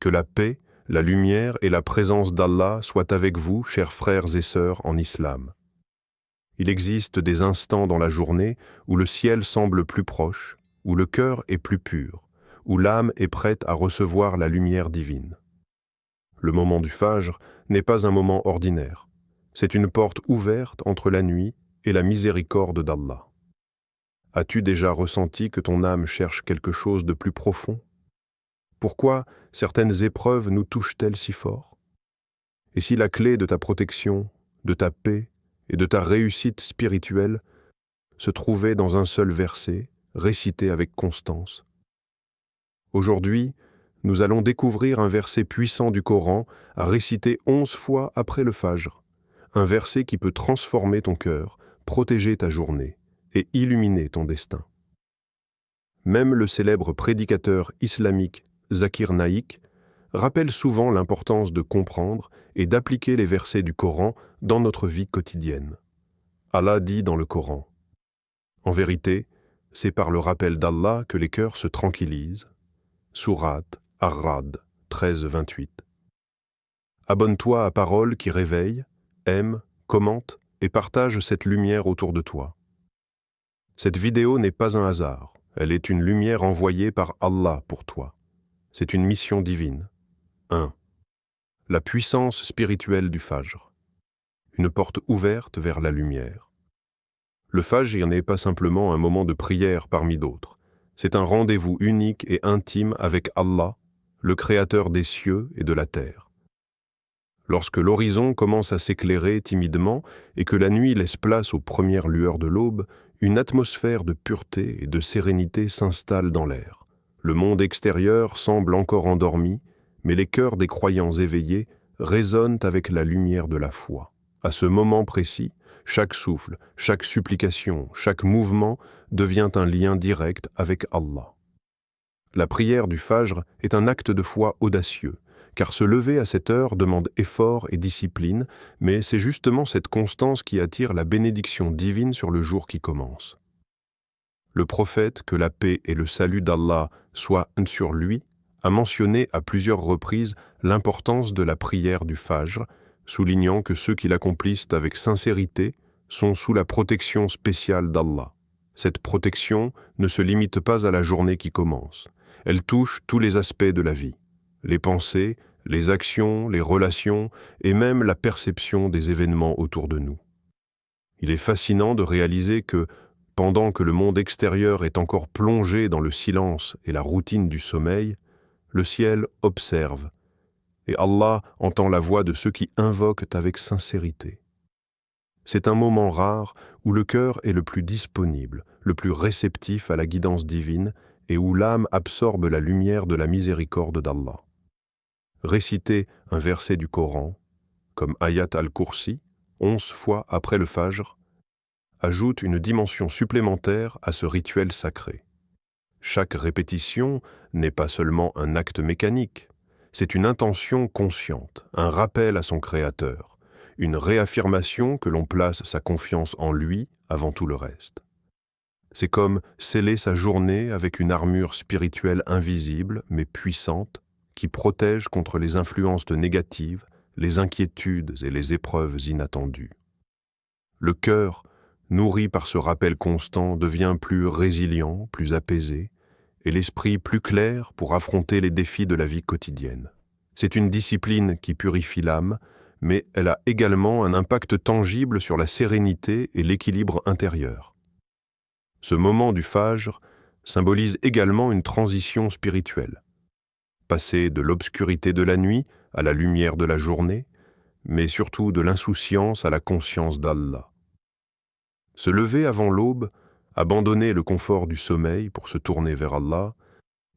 Que la paix, la lumière et la présence d'Allah soient avec vous, chers frères et sœurs en islam. Il existe des instants dans la journée où le ciel semble plus proche, où le cœur est plus pur, où l'âme est prête à recevoir la lumière divine. Le moment du Fajr n'est pas un moment ordinaire. C'est une porte ouverte entre la nuit et la miséricorde d'Allah. As-tu déjà ressenti que ton âme cherche quelque chose de plus profond? Pourquoi certaines épreuves nous touchent-elles si fort? Et si la clé de ta protection, de ta paix et de ta réussite spirituelle se trouvait dans un seul verset, récité avec constance? Aujourd'hui, nous allons découvrir un verset puissant du Coran à réciter 11 fois après le Fajr, un verset qui peut transformer ton cœur, protéger ta journée et illuminer ton destin. Même le célèbre prédicateur islamique Zakir Naik rappelle souvent l'importance de comprendre et d'appliquer les versets du Coran dans notre vie quotidienne. Allah dit dans le Coran: « En vérité, c'est par le rappel d'Allah que les cœurs se tranquillisent. » Sourate Ar-Ra'd 13-28. Abonne-toi à Paroles qui réveillent, aime, commente et partage cette lumière autour de toi. Cette vidéo n'est pas un hasard, elle est une lumière envoyée par Allah pour toi. C'est une mission divine. 1. La puissance spirituelle du Fajr. Une porte ouverte vers la lumière. Le Fajr n'est pas simplement un moment de prière parmi d'autres. C'est un rendez-vous unique et intime avec Allah, le Créateur des cieux et de la terre. Lorsque l'horizon commence à s'éclairer timidement et que la nuit laisse place aux premières lueurs de l'aube, une atmosphère de pureté et de sérénité s'installe dans l'air. Le monde extérieur semble encore endormi, mais les cœurs des croyants éveillés résonnent avec la lumière de la foi. À ce moment précis, chaque souffle, chaque supplication, chaque mouvement devient un lien direct avec Allah. La prière du Fajr est un acte de foi audacieux, car se lever à cette heure demande effort et discipline, mais c'est justement cette constance qui attire la bénédiction divine sur le jour qui commence. Le prophète, que la paix et le salut d'Allah soient sur lui, a mentionné à plusieurs reprises l'importance de la prière du Fajr, soulignant que ceux qui l'accomplissent avec sincérité sont sous la protection spéciale d'Allah. Cette protection ne se limite pas à la journée qui commence. Elle touche tous les aspects de la vie, les pensées, les actions, les relations et même la perception des événements autour de nous. Il est fascinant de réaliser que, pendant que le monde extérieur est encore plongé dans le silence et la routine du sommeil, le ciel observe, et Allah entend la voix de ceux qui invoquent avec sincérité. C'est un moment rare où le cœur est le plus disponible, le plus réceptif à la guidance divine et où l'âme absorbe la lumière de la miséricorde d'Allah. Réciter un verset du Coran, comme Ayat al-Kursi, 11 fois après le Fajr, ajoute une dimension supplémentaire à ce rituel sacré. Chaque répétition n'est pas seulement un acte mécanique, c'est une intention consciente, un rappel à son Créateur, une réaffirmation que l'on place sa confiance en lui avant tout le reste. C'est comme sceller sa journée avec une armure spirituelle invisible mais puissante qui protège contre les influences négatives, les inquiétudes et les épreuves inattendues. Le cœur, nourri par ce rappel constant, devient plus résilient, plus apaisé, et l'esprit plus clair pour affronter les défis de la vie quotidienne. C'est une discipline qui purifie l'âme, mais elle a également un impact tangible sur la sérénité et l'équilibre intérieur. Ce moment du Fajr symbolise également une transition spirituelle. Passer de l'obscurité de la nuit à la lumière de la journée, mais surtout de l'insouciance à la conscience d'Allah. Se lever avant l'aube, abandonner le confort du sommeil pour se tourner vers Allah,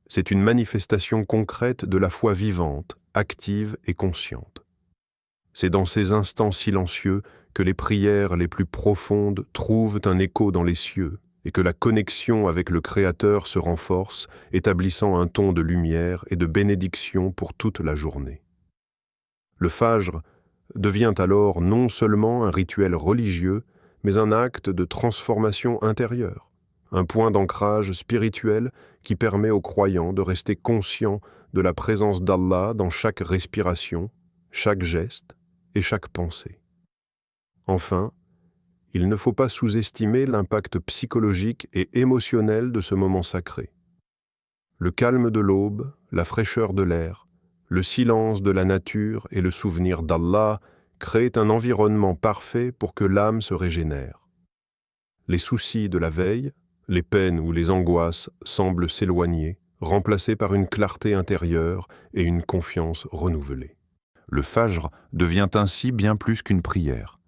c'est une manifestation concrète de la foi vivante, active et consciente. C'est dans ces instants silencieux que les prières les plus profondes trouvent un écho dans les cieux et que la connexion avec le Créateur se renforce, établissant un ton de lumière et de bénédiction pour toute la journée. Le Fajr devient alors non seulement un rituel religieux, mais un acte de transformation intérieure. un point d'ancrage spirituel qui permet aux croyants de rester conscients de la présence d'Allah dans chaque respiration, chaque geste et chaque pensée. Enfin, il ne faut pas sous-estimer l'impact psychologique et émotionnel de ce moment sacré. Le calme de l'aube, la fraîcheur de l'air, le silence de la nature et le souvenir d'Allah créent un environnement parfait pour que l'âme se régénère. Les soucis de la veille, les peines ou les angoisses semblent s'éloigner, remplacés par une clarté intérieure et une confiance renouvelée. Le Fajr devient ainsi bien plus qu'une prière.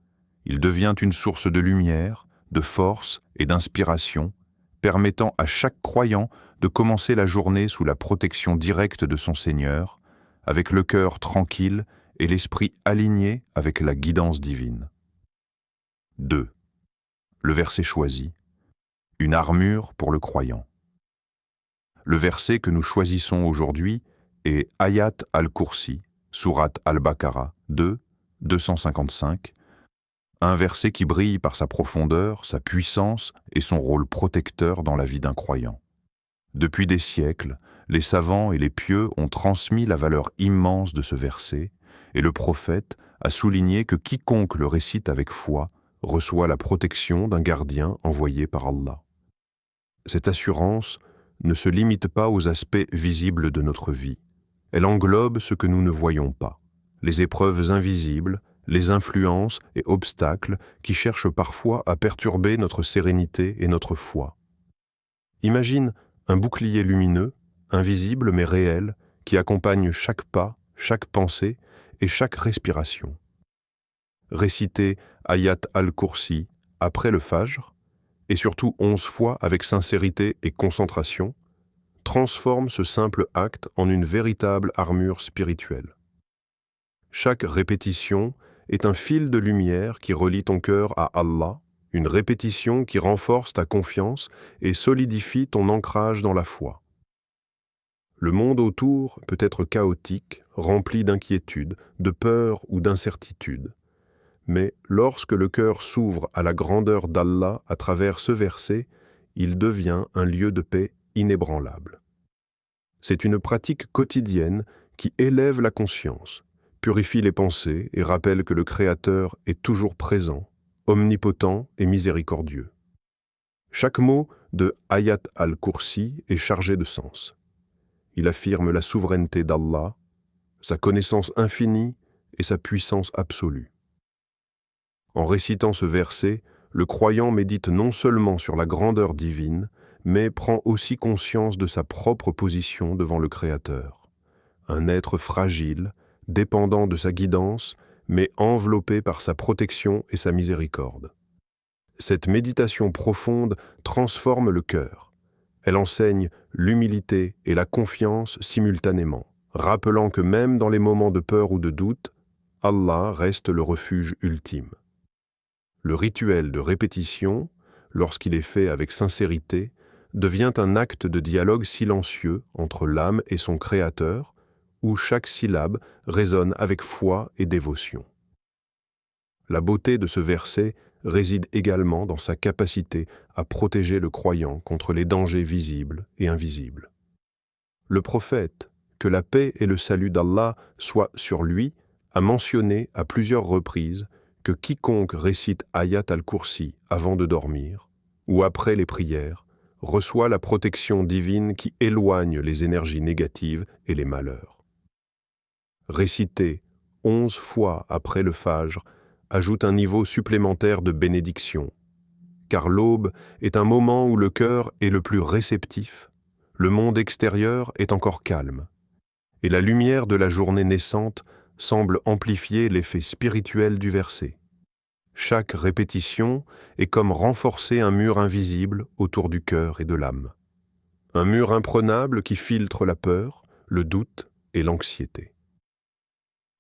Il devient une source de lumière, de force et d'inspiration, permettant à chaque croyant de commencer la journée sous la protection directe de son Seigneur, avec le cœur tranquille et l'esprit aligné avec la guidance divine. 2. Le verset choisi. Une armure pour le croyant. Le verset que nous choisissons aujourd'hui est Ayat al-Kursi, Sourate al-Baqarah 2, 255, un verset qui brille par sa profondeur, sa puissance et son rôle protecteur dans la vie d'un croyant. Depuis des siècles, les savants et les pieux ont transmis la valeur immense de ce verset, et le prophète a souligné que quiconque le récite avec foi reçoit la protection d'un gardien envoyé par Allah. Cette assurance ne se limite pas aux aspects visibles de notre vie. Elle englobe ce que nous ne voyons pas, les épreuves invisibles, les influences et obstacles qui cherchent parfois à perturber notre sérénité et notre foi. Imagine un bouclier lumineux, invisible mais réel, qui accompagne chaque pas, chaque pensée et chaque respiration. Réciter Ayat al-Kursi après le Fajr, et surtout 11 fois avec sincérité et concentration, transforme ce simple acte en une véritable armure spirituelle. Chaque répétition est un fil de lumière qui relie ton cœur à Allah, une répétition qui renforce ta confiance et solidifie ton ancrage dans la foi. Le monde autour peut être chaotique, rempli d'inquiétude, de peur ou d'incertitude. Mais lorsque le cœur s'ouvre à la grandeur d'Allah à travers ce verset, il devient un lieu de paix inébranlable. C'est une pratique quotidienne qui élève la conscience, purifie les pensées et rappelle que le Créateur est toujours présent, omnipotent et miséricordieux. Chaque mot de Ayat al-Kursi est chargé de sens. Il affirme la souveraineté d'Allah, sa connaissance infinie et sa puissance absolue. En récitant ce verset, le croyant médite non seulement sur la grandeur divine, mais prend aussi conscience de sa propre position devant le Créateur. Un être fragile, dépendant de sa guidance, mais enveloppé par sa protection et sa miséricorde. Cette méditation profonde transforme le cœur. Elle enseigne l'humilité et la confiance simultanément, rappelant que même dans les moments de peur ou de doute, Allah reste le refuge ultime. Le rituel de répétition, lorsqu'il est fait avec sincérité, devient un acte de dialogue silencieux entre l'âme et son Créateur, où chaque syllabe résonne avec foi et dévotion. La beauté de ce verset réside également dans sa capacité à protéger le croyant contre les dangers visibles et invisibles. Le prophète, que la paix et le salut d'Allah soient sur lui, a mentionné à plusieurs reprises que quiconque récite Ayat al-Kursi avant de dormir, ou après les prières, reçoit la protection divine qui éloigne les énergies négatives et les malheurs. Réciter 11 fois après le Fajr ajoute un niveau supplémentaire de bénédiction, car l'aube est un moment où le cœur est le plus réceptif, le monde extérieur est encore calme, et la lumière de la journée naissante semble amplifier l'effet spirituel du verset. Chaque répétition est comme renforcer un mur invisible autour du cœur et de l'âme. Un mur imprenable qui filtre la peur, le doute et l'anxiété.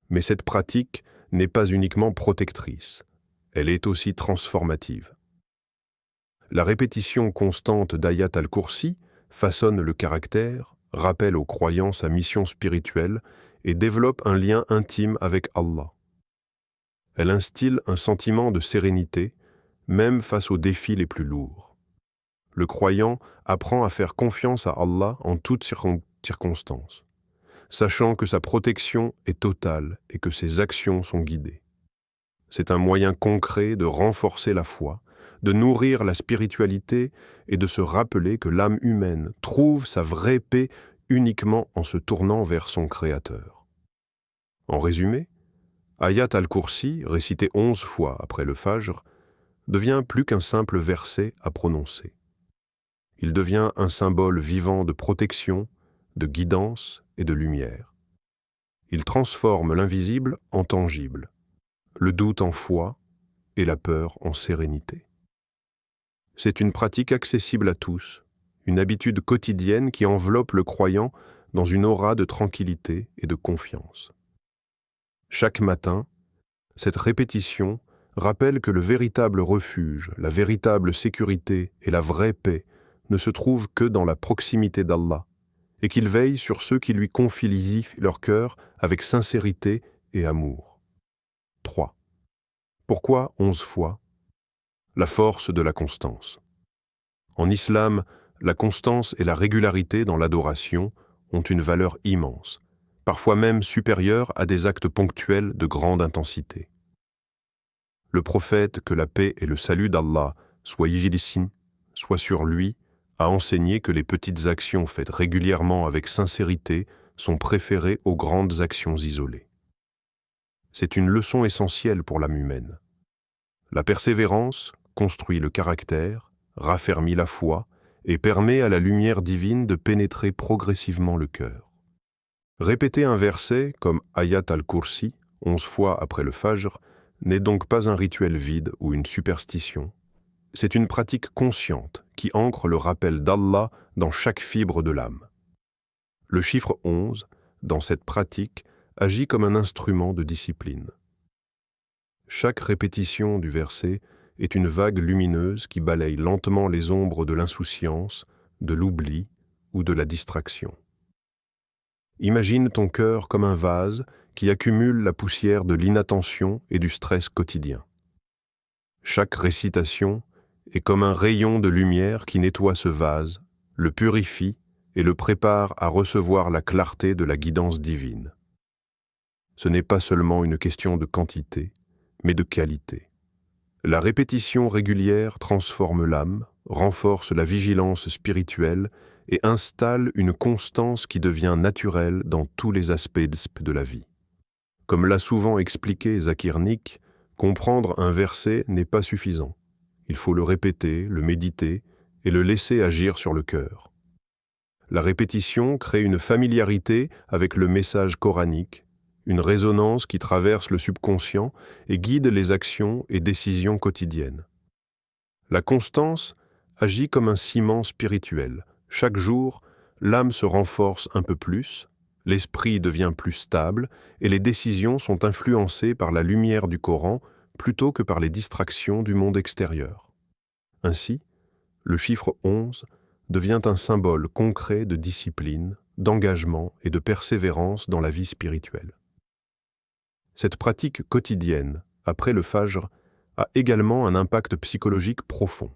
Mais cette pratique n'est pas uniquement protectrice, elle est aussi transformative. La répétition constante d'Ayat al-Kursi façonne le caractère, rappelle aux croyants sa mission spirituelle et développe un lien intime avec Allah. Elle instille un sentiment de sérénité, même face aux défis les plus lourds. Le croyant apprend à faire confiance à Allah en toutes circonstances, sachant que sa protection est totale et que ses actions sont guidées. C'est un moyen concret de renforcer la foi, de nourrir la spiritualité et de se rappeler que l'âme humaine trouve sa vraie paix uniquement en se tournant vers son Créateur. En résumé, Ayat al-Kursi, récité 11 fois après le Fajr, devient plus qu'un simple verset à prononcer. Il devient un symbole vivant de protection, de guidance et de lumière. Il transforme l'invisible en tangible, le doute en foi et la peur en sérénité. C'est une pratique accessible à tous, une habitude quotidienne qui enveloppe le croyant dans une aura de tranquillité et de confiance. Chaque matin, cette répétition rappelle que le véritable refuge, la véritable sécurité et la vraie paix ne se trouvent que dans la proximité d'Allah, et qu'il veille sur ceux qui lui confient leur cœur avec sincérité et amour. 3. Pourquoi 11 fois? La force de la constance. En islam, la constance et la régularité dans l'adoration ont une valeur immense, parfois même supérieure à des actes ponctuels de grande intensité. Le prophète, que la paix et le salut d'Allah soient sur lui, a enseigné que les petites actions faites régulièrement avec sincérité sont préférées aux grandes actions isolées. C'est une leçon essentielle pour l'âme humaine. La persévérance construit le caractère, raffermit la foi et permet à la lumière divine de pénétrer progressivement le cœur. Répéter un verset comme Ayat al-Kursi, 11 fois après le Fajr, n'est donc pas un rituel vide ou une superstition. C'est une pratique consciente qui ancre le rappel d'Allah dans chaque fibre de l'âme. Le chiffre 11, dans cette pratique, agit comme un instrument de discipline. Chaque répétition du verset est une vague lumineuse qui balaye lentement les ombres de l'insouciance, de l'oubli ou de la distraction. Imagine ton cœur comme un vase qui accumule la poussière de l'inattention et du stress quotidien. Chaque récitation est comme un rayon de lumière qui nettoie ce vase, le purifie et le prépare à recevoir la clarté de la guidance divine. Ce n'est pas seulement une question de quantité, mais de qualité. La répétition régulière transforme l'âme, renforce la vigilance spirituelle et installe une constance qui devient naturelle dans tous les aspects de la vie. Comme l'a souvent expliqué Zakir Nik, comprendre un verset n'est pas suffisant. Il faut le répéter, le méditer et le laisser agir sur le cœur. La répétition crée une familiarité avec le message coranique, une résonance qui traverse le subconscient et guide les actions et décisions quotidiennes. La constance agit comme un ciment spirituel. Chaque jour, l'âme se renforce un peu plus, l'esprit devient plus stable et les décisions sont influencées par la lumière du Coran plutôt que par les distractions du monde extérieur. Ainsi, le chiffre 11 devient un symbole concret de discipline, d'engagement et de persévérance dans la vie spirituelle. Cette pratique quotidienne, après le Fajr, a également un impact psychologique profond.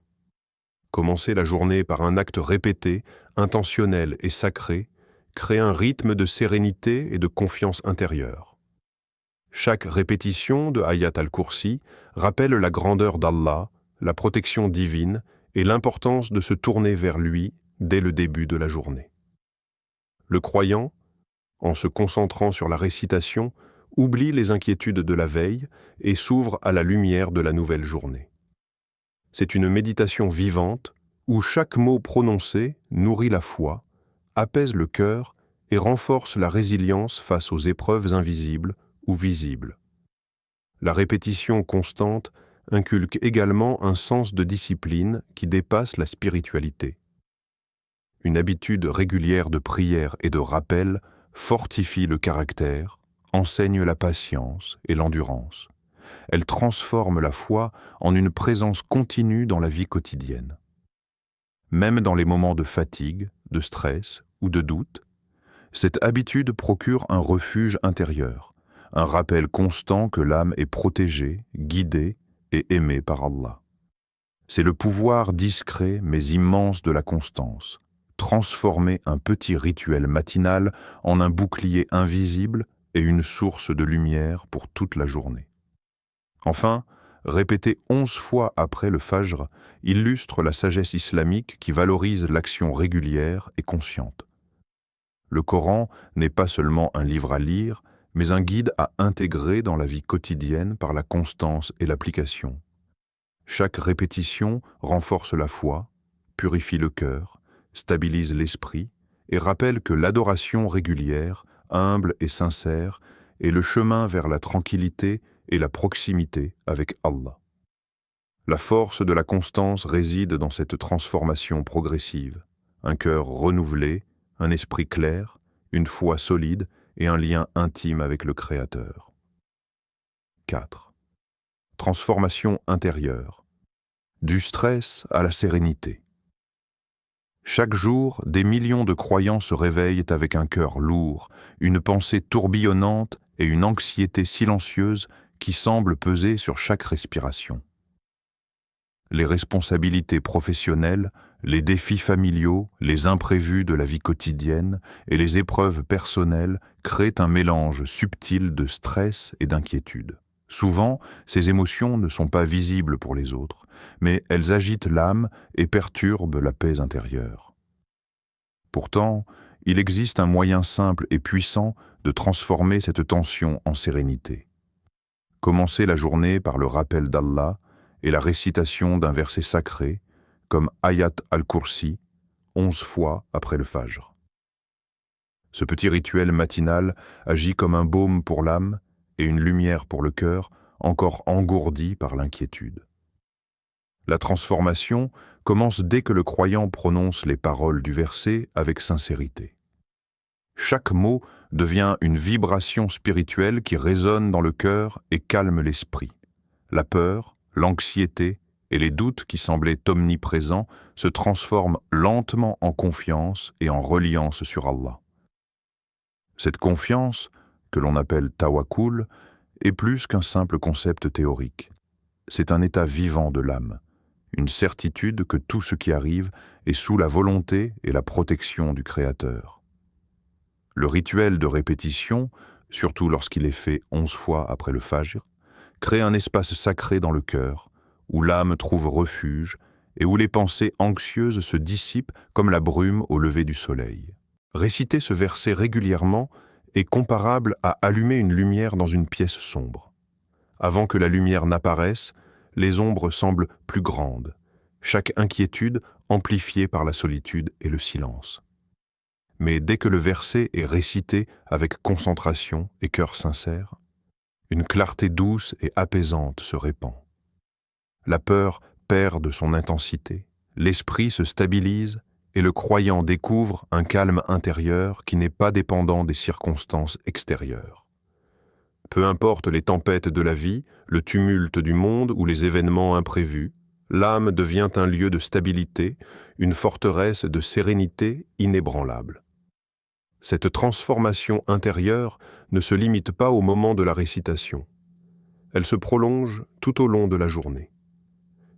Commencer la journée par un acte répété, intentionnel et sacré, crée un rythme de sérénité et de confiance intérieure. Chaque répétition de Ayat al-Kursi rappelle la grandeur d'Allah, la protection divine et l'importance de se tourner vers lui dès le début de la journée. Le croyant, en se concentrant sur la récitation, oublie les inquiétudes de la veille et s'ouvre à la lumière de la nouvelle journée. C'est une méditation vivante où chaque mot prononcé nourrit la foi, apaise le cœur et renforce la résilience face aux épreuves invisibles ou visibles. La répétition constante inculque également un sens de discipline qui dépasse la spiritualité. Une habitude régulière de prière et de rappel fortifie le caractère, enseigne la patience et l'endurance. Elle transforme la foi en une présence continue dans la vie quotidienne. Même dans les moments de fatigue, de stress ou de doute, cette habitude procure un refuge intérieur, un rappel constant que l'âme est protégée, guidée et aimée par Allah. C'est le pouvoir discret mais immense de la constance, transformer un petit rituel matinal en un bouclier invisible et une source de lumière pour toute la journée. Enfin, répété 11 fois après le Fajr, illustre la sagesse islamique qui valorise l'action régulière et consciente. Le Coran n'est pas seulement un livre à lire, mais un guide à intégrer dans la vie quotidienne par la constance et l'application. Chaque répétition renforce la foi, purifie le cœur, stabilise l'esprit et rappelle que l'adoration régulière, humble et sincère, est le chemin vers la tranquillité et la proximité avec Allah. La force de la constance réside dans cette transformation progressive, un cœur renouvelé, un esprit clair, une foi solide et un lien intime avec le Créateur. 4. Transformation intérieure. Du stress à la sérénité. Chaque jour, des millions de croyants se réveillent avec un cœur lourd, une pensée tourbillonnante et une anxiété silencieuse qui semble peser sur chaque respiration. Les responsabilités professionnelles, les défis familiaux, les imprévus de la vie quotidienne et les épreuves personnelles créent un mélange subtil de stress et d'inquiétude. Souvent, ces émotions ne sont pas visibles pour les autres, mais elles agitent l'âme et perturbent la paix intérieure. Pourtant, il existe un moyen simple et puissant de transformer cette tension en sérénité. Commencez la journée par le rappel d'Allah et la récitation d'un verset sacré, comme Ayat al-Kursi, 11 fois après le Fajr. Ce petit rituel matinal agit comme un baume pour l'âme et une lumière pour le cœur, encore engourdi par l'inquiétude. La transformation commence dès que le croyant prononce les paroles du verset avec sincérité. Chaque mot devient une vibration spirituelle qui résonne dans le cœur et calme l'esprit. La peur, l'anxiété et les doutes qui semblaient omniprésents se transforment lentement en confiance et en reliance sur Allah. Cette confiance, que l'on appelle tawakkul, est plus qu'un simple concept théorique. C'est un état vivant de l'âme, une certitude que tout ce qui arrive est sous la volonté et la protection du Créateur. Le rituel de répétition, surtout lorsqu'il est fait 11 fois après le Fajr, crée un espace sacré dans le cœur, où l'âme trouve refuge et où les pensées anxieuses se dissipent comme la brume au lever du soleil. Réciter ce verset régulièrement est comparable à allumer une lumière dans une pièce sombre. Avant que la lumière n'apparaisse, les ombres semblent plus grandes, chaque inquiétude amplifiée par la solitude et le silence. Mais dès que le verset est récité avec concentration et cœur sincère, une clarté douce et apaisante se répand. La peur perd de son intensité, l'esprit se stabilise et le croyant découvre un calme intérieur qui n'est pas dépendant des circonstances extérieures. Peu importe les tempêtes de la vie, le tumulte du monde ou les événements imprévus, l'âme devient un lieu de stabilité, une forteresse de sérénité inébranlable. Cette transformation intérieure ne se limite pas au moment de la récitation. Elle se prolonge tout au long de la journée.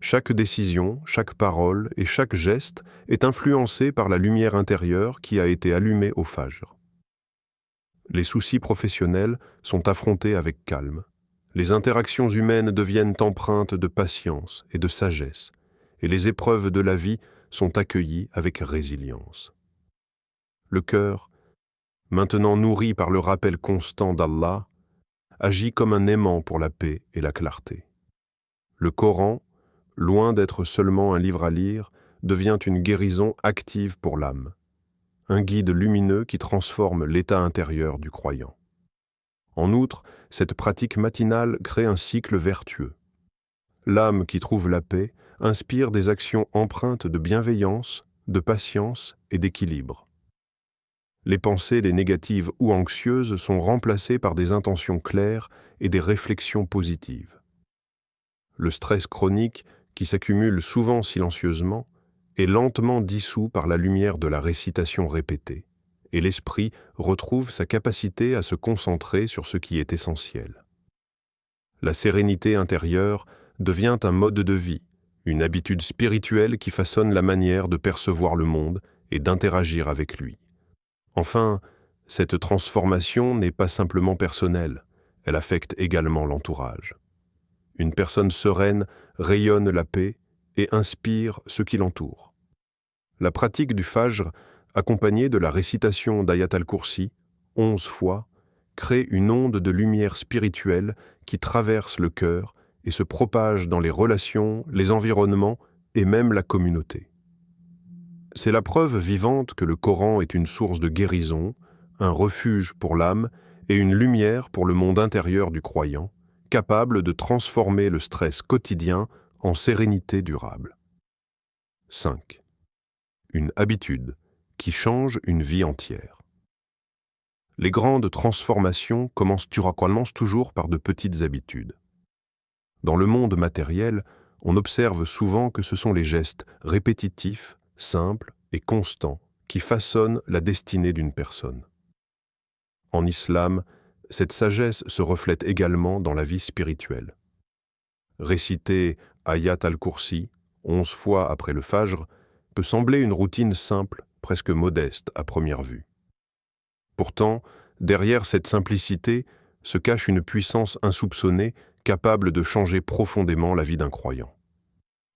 Chaque décision, chaque parole et chaque geste est influencé par la lumière intérieure qui a été allumée au Fajr. Les soucis professionnels sont affrontés avec calme. Les interactions humaines deviennent empreintes de patience et de sagesse, et les épreuves de la vie sont accueillies avec résilience. Le cœur, maintenant nourri par le rappel constant d'Allah, agit comme un aimant pour la paix et la clarté. Le Coran, loin d'être seulement un livre à lire, devient une guérison active pour l'âme, un guide lumineux qui transforme l'état intérieur du croyant. En outre, cette pratique matinale crée un cycle vertueux. L'âme qui trouve la paix inspire des actions empreintes de bienveillance, de patience et d'équilibre. Les pensées, les négatives ou anxieuses, sont remplacées par des intentions claires et des réflexions positives. Le stress chronique, qui s'accumule souvent silencieusement, est lentement dissous par la lumière de la récitation répétée, et l'esprit retrouve sa capacité à se concentrer sur ce qui est essentiel. La sérénité intérieure devient un mode de vie, une habitude spirituelle qui façonne la manière de percevoir le monde et d'interagir avec lui. Enfin, cette transformation n'est pas simplement personnelle, elle affecte également l'entourage. Une personne sereine rayonne la paix et inspire ceux qui l'entourent. La pratique du Fajr, accompagnée de la récitation d'Ayat al-Kursi, 11 fois, crée une onde de lumière spirituelle qui traverse le cœur et se propage dans les relations, les environnements et même la communauté. C'est la preuve vivante que le Coran est une source de guérison, un refuge pour l'âme et une lumière pour le monde intérieur du croyant, capable de transformer le stress quotidien en sérénité durable. 5. Une habitude qui change une vie entière. Les grandes transformations commencent toujours par de petites habitudes. Dans le monde matériel, on observe souvent que ce sont les gestes répétitifs, simples et constants qui façonnent la destinée d'une personne. En islam, cette sagesse se reflète également dans la vie spirituelle. Réciter Ayat al-Kursi 11 fois après le Fajr peut sembler une routine simple, presque modeste à première vue. Pourtant, derrière cette simplicité se cache une puissance insoupçonnée capable de changer profondément la vie d'un croyant.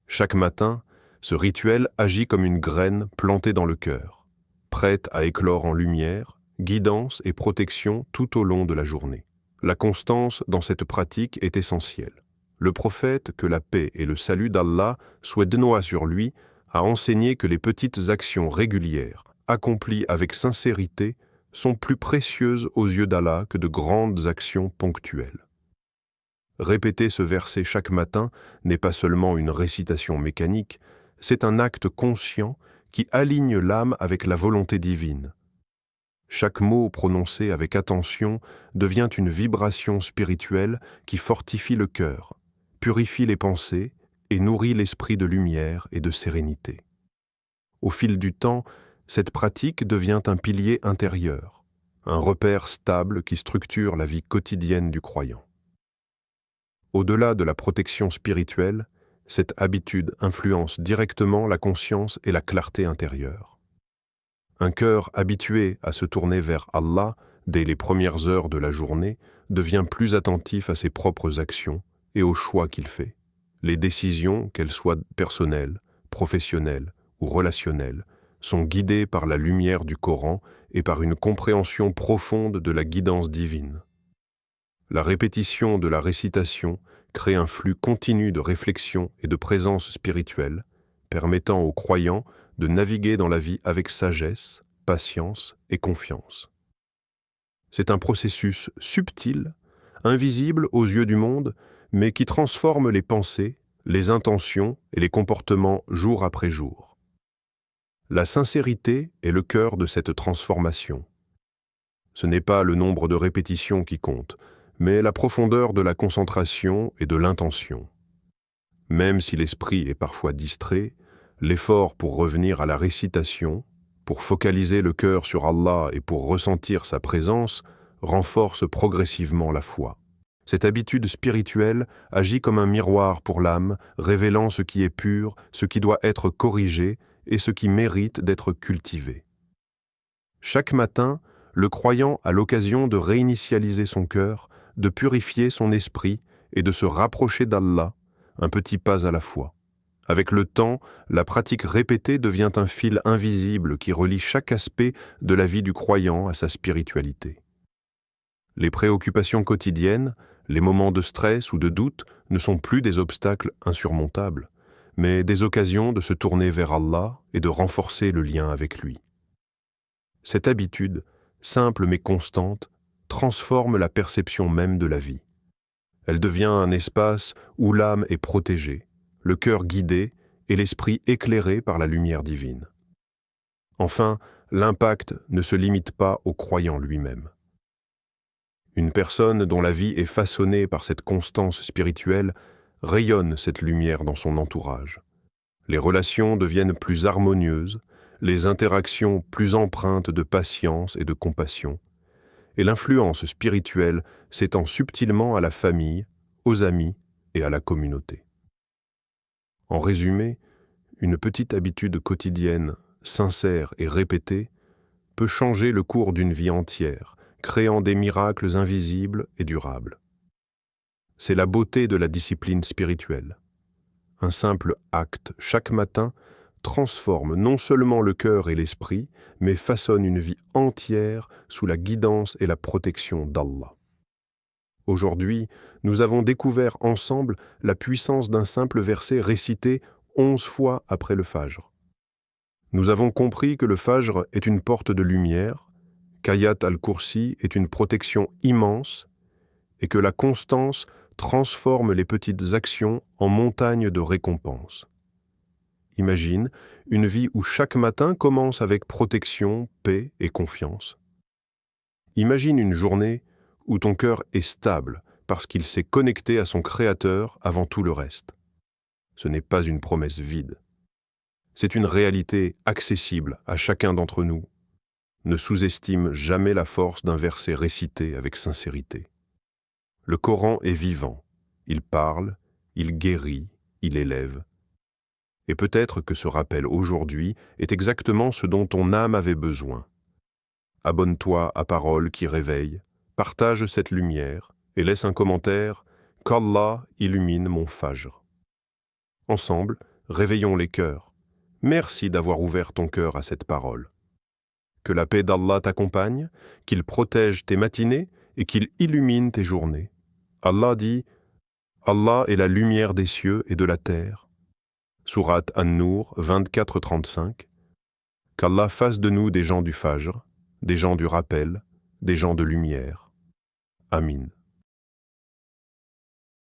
Chaque matin, ce rituel agit comme une graine plantée dans le cœur, prête à éclore en lumière, guidance et protection tout au long de la journée. La constance dans cette pratique est essentielle. Le prophète, que la paix et le salut d'Allah soient de nouveau sur lui, a enseigné que les petites actions régulières, accomplies avec sincérité, sont plus précieuses aux yeux d'Allah que de grandes actions ponctuelles. Répéter ce verset chaque matin n'est pas seulement une récitation mécanique, c'est un acte conscient qui aligne l'âme avec la volonté divine. Chaque mot prononcé avec attention devient une vibration spirituelle qui fortifie le cœur, purifie les pensées et nourrit l'esprit de lumière et de sérénité. Au fil du temps, cette pratique devient un pilier intérieur, un repère stable qui structure la vie quotidienne du croyant. Au-delà de la protection spirituelle, cette habitude influence directement la conscience et la clarté intérieure. Un cœur habitué à se tourner vers Allah dès les premières heures de la journée devient plus attentif à ses propres actions et aux choix qu'il fait. Les décisions, qu'elles soient personnelles, professionnelles ou relationnelles, sont guidées par la lumière du Coran et par une compréhension profonde de la guidance divine. La répétition de la récitation crée un flux continu de réflexion et de présence spirituelle, permettant aux croyants de naviguer dans la vie avec sagesse, patience et confiance. C'est un processus subtil, invisible aux yeux du monde, mais qui transforme les pensées, les intentions et les comportements jour après jour. La sincérité est le cœur de cette transformation. Ce n'est pas le nombre de répétitions qui compte, mais la profondeur de la concentration et de l'intention. Même si l'esprit est parfois distrait, l'effort pour revenir à la récitation, pour focaliser le cœur sur Allah et pour ressentir sa présence, renforce progressivement la foi. Cette habitude spirituelle agit comme un miroir pour l'âme, révélant ce qui est pur, ce qui doit être corrigé et ce qui mérite d'être cultivé. Chaque matin, le croyant a l'occasion de réinitialiser son cœur, de purifier son esprit et de se rapprocher d'Allah, un petit pas à la fois. Avec le temps, la pratique répétée devient un fil invisible qui relie chaque aspect de la vie du croyant à sa spiritualité. Les préoccupations quotidiennes, les moments de stress ou de doute ne sont plus des obstacles insurmontables, mais des occasions de se tourner vers Allah et de renforcer le lien avec lui. Cette habitude, simple mais constante, transforme la perception même de la vie. Elle devient un espace où l'âme est protégée, le cœur guidé et l'esprit éclairé par la lumière divine. Enfin, l'impact ne se limite pas au croyant lui-même. Une personne dont la vie est façonnée par cette constance spirituelle rayonne cette lumière dans son entourage. Les relations deviennent plus harmonieuses, les interactions plus empreintes de patience et de compassion, et l'influence spirituelle s'étend subtilement à la famille, aux amis et à la communauté. En résumé, une petite habitude quotidienne, sincère et répétée, peut changer le cours d'une vie entière, créant des miracles invisibles et durables. C'est la beauté de la discipline spirituelle. Un simple acte chaque matin transforme non seulement le cœur et l'esprit, mais façonne une vie entière sous la guidance et la protection d'Allah. Aujourd'hui, nous avons découvert ensemble la puissance d'un simple verset récité 11 fois après le Fajr. Nous avons compris que le Fajr est une porte de lumière, qu'Ayat al-Kursi est une protection immense et que la constance transforme les petites actions en montagnes de récompenses. Imagine une vie où chaque matin commence avec protection, paix et confiance. Imagine une journée où ton cœur est stable parce qu'il s'est connecté à son Créateur avant tout le reste. Ce n'est pas une promesse vide. C'est une réalité accessible à chacun d'entre nous. Ne sous-estime jamais la force d'un verset récité avec sincérité. Le Coran est vivant. Il parle, il guérit, il élève. Et peut-être que ce rappel aujourd'hui est exactement ce dont ton âme avait besoin. Abonne-toi à Paroles qui réveillent, partage cette lumière et laisse un commentaire « Qu'Allah illumine mon Fajr ». Ensemble, réveillons les cœurs. Merci d'avoir ouvert ton cœur à cette parole. Que la paix d'Allah t'accompagne, qu'il protège tes matinées et qu'il illumine tes journées. Allah dit « Allah est la lumière des cieux et de la terre ». Sourate An-Nur 24-35. Qu'Allah fasse de nous des gens du Fajr, des gens du rappel, des gens de lumière. Amin.